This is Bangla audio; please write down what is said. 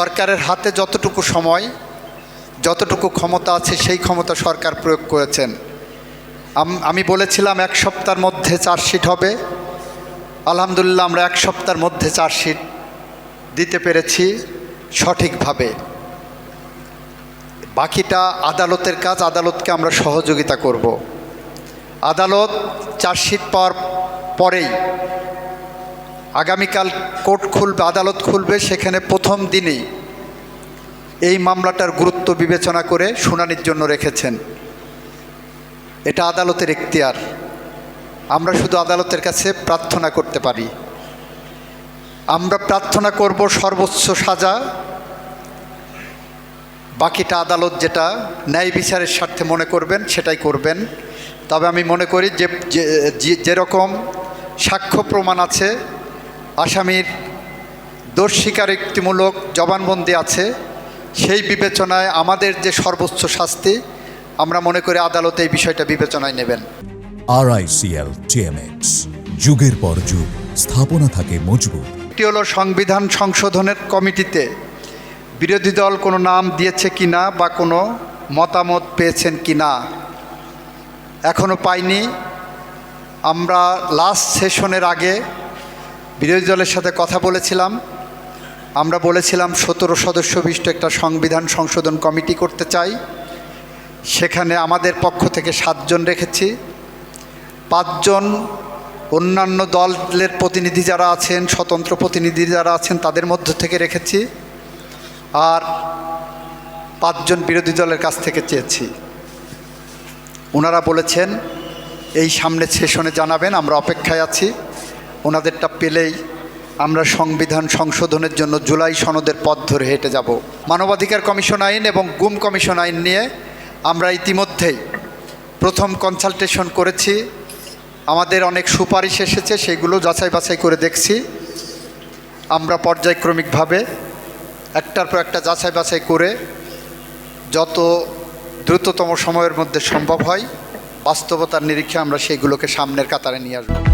সরকারের হাতে যতটুকু সময়, যতটুকু ক্ষমতা আছে সেই ক্ষমতা সরকার প্রয়োগ করেছেন। আমি বলেছিলাম 1 সপ্তাহের মধ্যে চার্জশিট হবে। আলহামদুলিল্লাহ আমরা 1 সপ্তাহের মধ্যে চার্জশিট দিতে পেরেছি সঠিকভাবে। বাকিটা আদালতের কাজ, আদালতকে আমরা সহযোগিতা করব। আদালত চার্জশিট পাওয়ার পরেই আগামীকাল কোর্ট খুলবে, আদালত খুলবে, সেখানে প্রথম দিনেই এই মামলাটার গুরুত্ব বিবেচনা করে শুনানির জন্য রেখেছেন। এটা আদালতের এখতিয়ার। আমরা শুধু আদালতের কাছে প্রার্থনা করতে পারি। আমরা প্রার্থনা করব সর্বোচ্চ সাজা, বাকিটা আদালত যেটা ন্যায় বিচারের স্বার্থে মনে করবেন সেটাই করবেন। তবে আমি মনে করি যে যেরকম সাক্ষ্য প্রমাণ আছে, আসামির দোষ স্বীকারোক্তিমূলক জবানবন্দি আছে, সেই বিবেচনায় আমাদের যে সর্বোচ্চ শাস্তি, আমরা মনে করি আদালত এই বিষয়টা বিবেচনায় নেবেন। RICL TMX, যুগের পর যুগ স্থাপনা থাকে মজবুত। এটি হলো সংবিধান সংশোধনের কমিটিতে বিরোধী দল কোনো নাম দিয়েছে কিনা বা কোনো মতামত পেয়েছেন কিনা এখনও পাইনি। আমরা লাস্ট সেশনের আগে বিরোধী দলের সাথে কথা বলেছিলাম। আমরা বলেছিলাম 17 সদস্য বিশিষ্ট একটা সংবিধান সংশোধন কমিটি করতে চাই। সেখানে আমাদের পক্ষ থেকে 7 জন রেখেছি, 5 জন অন্যান্য দলের প্রতিনিধি যারা আছেন, স্বতন্ত্র প্রতিনিধি যারা আছেন তাদের মধ্য থেকে রেখেছি, আর 5 জন বিরোধী দলের কাছ থেকে চেয়েছি। ওনারা বলেছেন এই সামনের সেশনে জানাবেন, আমরা অপেক্ষায় আছি। ওনাদেরটা পেলেই আমরা সংবিধান সংশোধনের জন্য জুলাই সনদের পথ ধরে হেঁটে যাব। মানবাধিকার কমিশন আইন এবং গুম কমিশন আইন নিয়ে আমরা ইতিমধ্যেই প্রথম কনসালটেশন করেছি। আমাদের অনেক সুপারিশ এসেছে, সেগুলো যাচাই বাছাই করে দেখছি। আমরা পর্যায়ক্রমিকভাবে একটার পর একটা যাচাই বাছাই করে যত দ্রুততম সময়ের মধ্যে সম্ভব হয় বাস্তবতার নিরীক্ষে আমরা সেইগুলোকে সামনের কাতারে নিয়ে আসব।